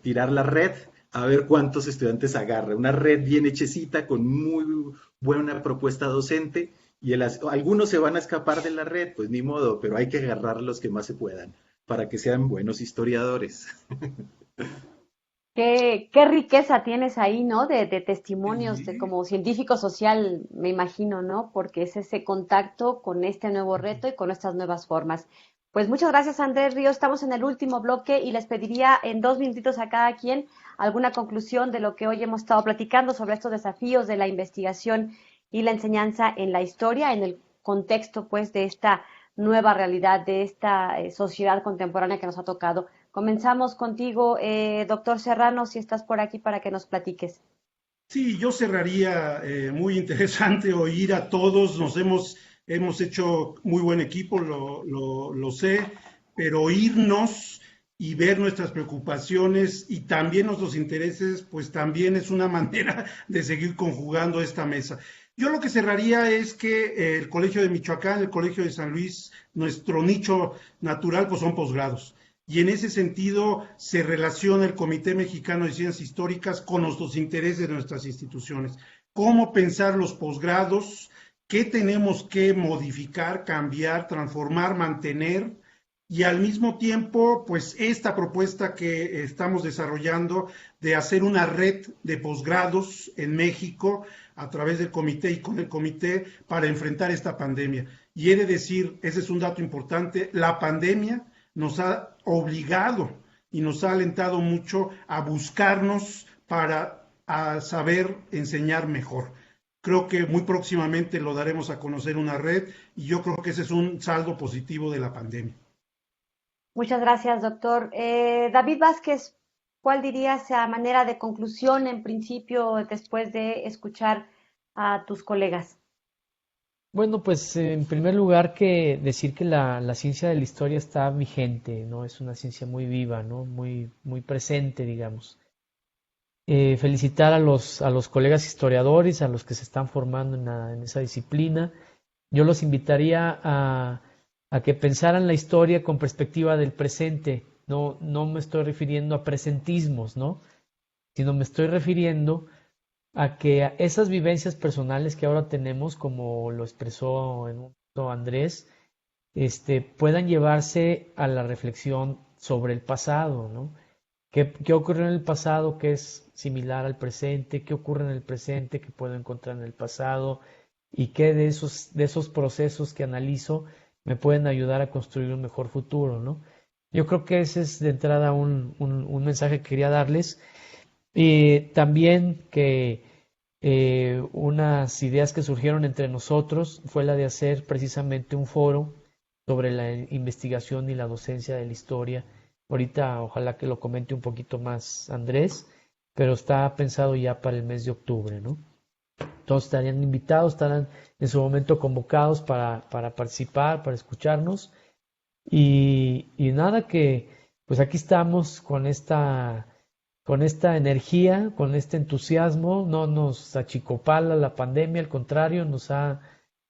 tirar la red a ver cuántos estudiantes agarra. Una red bien hechecita con muy buena propuesta docente y algunos se van a escapar de la red, pues ni modo, pero hay que agarrar los que más se puedan para que sean buenos historiadores. Qué riqueza tienes ahí, ¿no? De testimonios, de Sí. como científico social, me imagino, ¿no? Porque es ese contacto con este nuevo reto y con estas nuevas formas. Pues muchas gracias, Andrés Ríos. Estamos en el último bloque y les pediría en 2 minutitos a cada quien alguna conclusión de lo que hoy hemos estado platicando sobre estos desafíos de la investigación y la enseñanza en la historia, en el contexto, pues, de esta nueva realidad de esta sociedad contemporánea que nos ha tocado. Comenzamos contigo, doctor Serrano, si estás por aquí para que nos platiques. Sí, yo cerraría, muy interesante oír a todos, hemos hecho muy buen equipo, lo sé, pero oírnos y ver nuestras preocupaciones y también nuestros intereses, pues también es una manera de seguir conjugando esta mesa. Yo lo que cerraría es que el Colegio de Michoacán, el Colegio de San Luis, nuestro nicho natural, pues son posgrados. Y en ese sentido se relaciona el Comité Mexicano de Ciencias Históricas con nuestros intereses de nuestras instituciones. ¿Cómo pensar los posgrados? ¿Qué tenemos que modificar, cambiar, transformar, mantener? Y al mismo tiempo, pues esta propuesta que estamos desarrollando de hacer una red de posgrados en México a través del comité y con el comité para enfrentar esta pandemia. Y he de decir, ese es un dato importante, la pandemia nos ha obligado y nos ha alentado mucho a buscarnos para saber enseñar mejor. Creo que muy próximamente lo daremos a conocer una red y yo creo que ese es un saldo positivo de la pandemia. Muchas gracias, doctor. David Vázquez, ¿cuál dirías a manera de conclusión en principio después de escuchar a tus colegas? Bueno, pues en primer lugar que decir que la ciencia de la historia está vigente, ¿no? Es una ciencia muy viva, ¿no? Muy presente, digamos. Felicitar a los colegas historiadores, a los que se están formando en esa disciplina. Yo los invitaría a que pensaran la historia con perspectiva del presente. No me estoy refiriendo a presentismos, ¿no? Sino me estoy refiriendo a que esas vivencias personales que ahora tenemos, como lo expresó en un momento Andrés, puedan llevarse a la reflexión sobre el pasado, ¿no? ¿Qué ocurrió en el pasado que es similar al presente? ¿Qué ocurre en el presente que puedo encontrar en el pasado? ¿Y qué de esos procesos que analizo me pueden ayudar a construir un mejor futuro, ¿no? Yo creo que ese es de entrada un mensaje que quería darles. También que unas ideas que surgieron entre nosotros fue la de hacer precisamente un foro sobre la investigación y la docencia de la historia. Ahorita ojalá que lo comente un poquito más Andrés, pero está pensado ya para el mes de octubre, ¿no? Todos estarían invitados, estarán en su momento convocados para participar, para escucharnos. Y nada, que pues aquí estamos con esta energía, con este entusiasmo. No nos achicopala la pandemia, al contrario, nos ha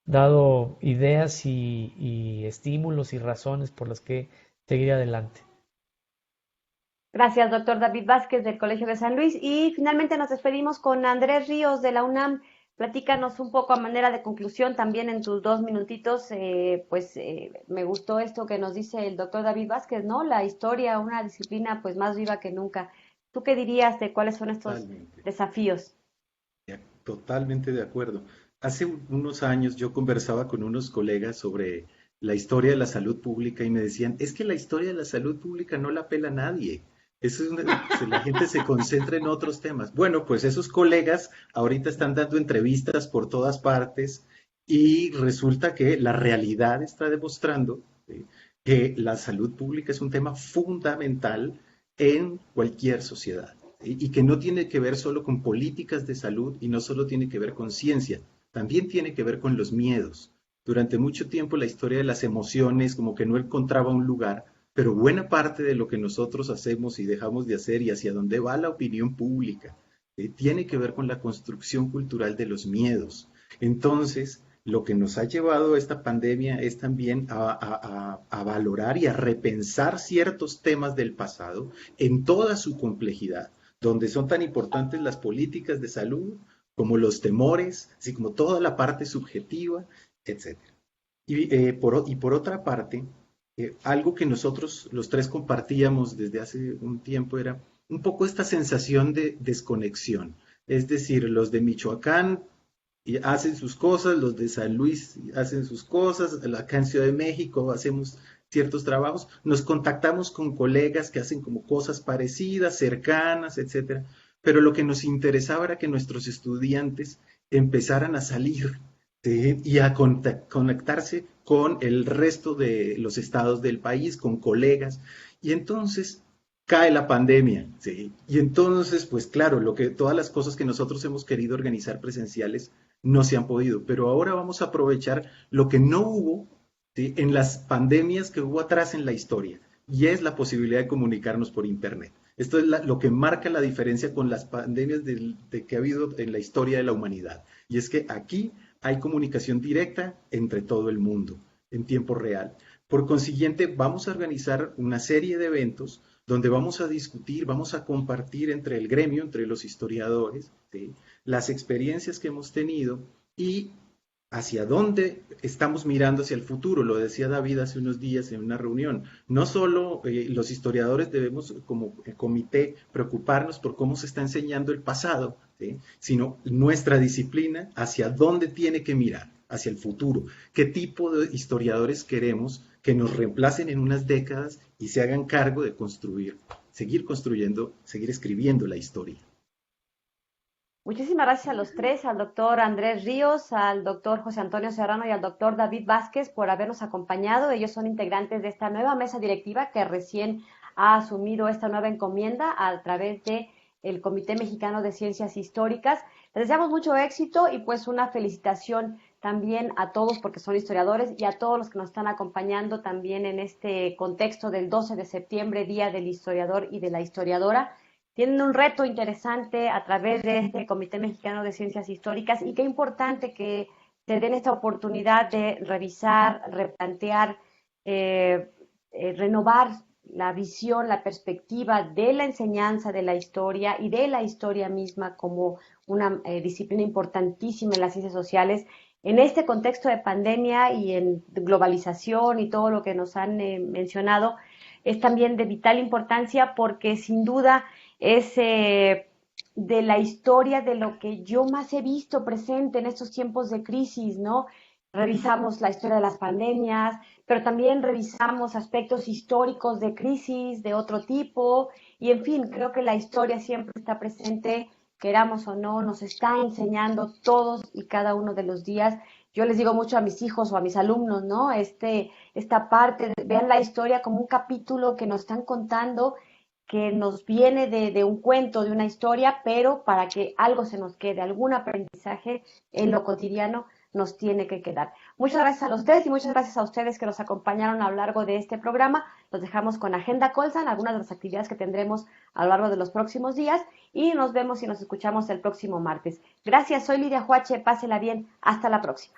dado ideas y estímulos y razones por las que seguir adelante. Gracias, doctor David Vázquez del Colegio de San Luis. Y finalmente nos despedimos con Andrés Ríos de la UNAM. Platícanos un poco a manera de conclusión, también en tus 2 minutitos, me gustó esto que nos dice el doctor David Vázquez, ¿no? La historia, una disciplina pues más viva que nunca. ¿Tú qué dirías de cuáles son estos desafíos? Totalmente de acuerdo. Hace unos años yo conversaba con unos colegas sobre la historia de la salud pública y me decían, es que la historia de la salud pública no la pela nadie. La gente se concentra en otros temas. Bueno, pues esos colegas ahorita están dando entrevistas por todas partes y resulta que la realidad está demostrando que la salud pública es un tema fundamental en cualquier sociedad y que no tiene que ver solo con políticas de salud y no solo tiene que ver con ciencia, también tiene que ver con los miedos. Durante mucho tiempo la historia de las emociones como que no encontraba un lugar, pero buena parte de lo que nosotros hacemos y dejamos de hacer y hacia dónde va la opinión pública tiene que ver con la construcción cultural de los miedos. Entonces, lo que nos ha llevado a esta pandemia es también a valorar y a repensar ciertos temas del pasado en toda su complejidad, donde son tan importantes las políticas de salud como los temores, así como toda la parte subjetiva, etc. Y por otra parte, algo que nosotros los tres compartíamos desde hace un tiempo era un poco esta sensación de desconexión. Es decir, los de Michoacán hacen sus cosas, los de San Luis hacen sus cosas, acá en Ciudad de México hacemos ciertos trabajos, nos contactamos con colegas que hacen como cosas parecidas, cercanas, etcétera, pero lo que nos interesaba era que nuestros estudiantes empezaran a salir ¿sí? Y a conectarse con el resto de los estados del país, con colegas. Y entonces cae la pandemia, ¿sí? Y entonces, pues claro, todas las cosas que nosotros hemos querido organizar presenciales no se han podido, pero ahora vamos a aprovechar lo que no hubo, ¿sí?, en las pandemias que hubo atrás en la historia, y es la posibilidad de comunicarnos por Internet. Esto es lo que marca la diferencia con las pandemias que ha habido en la historia de la humanidad, y es que aquí hay comunicación directa entre todo el mundo, en tiempo real. Por consiguiente, vamos a organizar una serie de eventos donde vamos a discutir, vamos a compartir entre el gremio, entre los historiadores, ¿sí?, las experiencias que hemos tenido y hacia dónde estamos mirando hacia el futuro. Lo decía David hace unos días en una reunión. No solo los historiadores debemos, como comité, preocuparnos por cómo se está enseñando el pasado, ¿sí?, sino nuestra disciplina hacia dónde tiene que mirar, hacia el futuro. ¿Qué tipo de historiadores queremos que nos reemplacen en unas décadas y se hagan cargo de construir, seguir construyendo, seguir escribiendo la historia? Muchísimas gracias a los tres, al doctor Andrés Ríos, al doctor José Antonio Serrano y al doctor David Vázquez por habernos acompañado. Ellos son integrantes de esta nueva mesa directiva que recién ha asumido esta nueva encomienda a través del Comité Mexicano de Ciencias Históricas. Les deseamos mucho éxito y pues una felicitación también a todos porque son historiadores y a todos los que nos están acompañando también en este contexto del 12 de septiembre, Día del Historiador y de la Historiadora. Tienen un reto interesante a través de este Comité Mexicano de Ciencias Históricas y qué importante que se den esta oportunidad de revisar, replantear, renovar la visión, la perspectiva de la enseñanza de la historia y de la historia misma como una disciplina importantísima en las ciencias sociales. En este contexto de pandemia y en globalización y todo lo que nos han mencionado, es también de vital importancia porque sin duda es de la historia de lo que yo más he visto presente en estos tiempos de crisis, ¿no? Revisamos la historia de las pandemias, pero también revisamos aspectos históricos de crisis de otro tipo y, en fin, creo que la historia siempre está presente, queramos o no, nos está enseñando todos y cada uno de los días. Yo les digo mucho a mis hijos o a mis alumnos, ¿no? Esta parte, vean la historia como un capítulo que nos están contando, que nos viene de un cuento, de una historia, pero para que algo se nos quede, algún aprendizaje en lo cotidiano nos tiene que quedar. Muchas gracias a los tres y muchas gracias a ustedes que nos acompañaron a lo largo de este programa. Los dejamos con Agenda Colsan, algunas de las actividades que tendremos a lo largo de los próximos días y nos vemos y nos escuchamos el próximo martes. Gracias, soy Lidia Huache, pásela bien, hasta la próxima.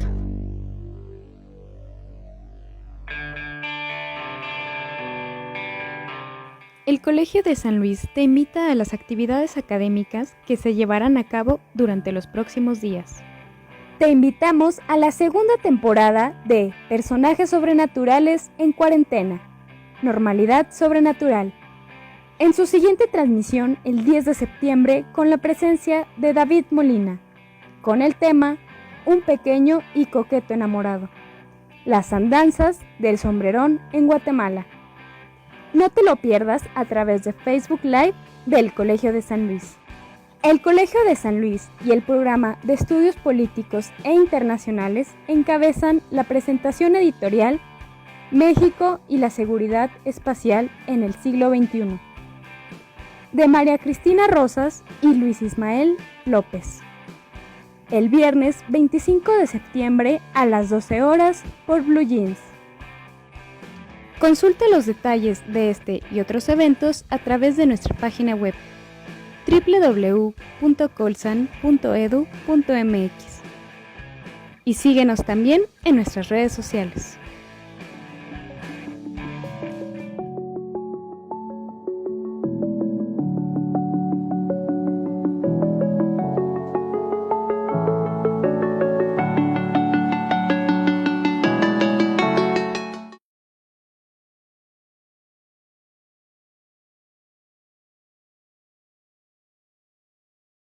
El Colegio de San Luis te invita a las actividades académicas que se llevarán a cabo durante los próximos días. Te invitamos a la segunda temporada de Personajes Sobrenaturales en Cuarentena, Normalidad Sobrenatural. En su siguiente transmisión, el 10 de septiembre, con la presencia de David Molina, con el tema Un pequeño y coqueto enamorado. Las andanzas del sombrerón en Guatemala. No te lo pierdas a través de Facebook Live del Colegio de San Luis. El Colegio de San Luis y el Programa de Estudios Políticos e Internacionales encabezan la presentación editorial México y la Seguridad Espacial en el siglo XXI, de María Cristina Rosas y Luis Ismael López. El viernes 25 de septiembre a las 12 horas por Blue Jeans. Consulta los detalles de este y otros eventos a través de nuestra página web www.colsan.edu.mx y síguenos también en nuestras redes sociales.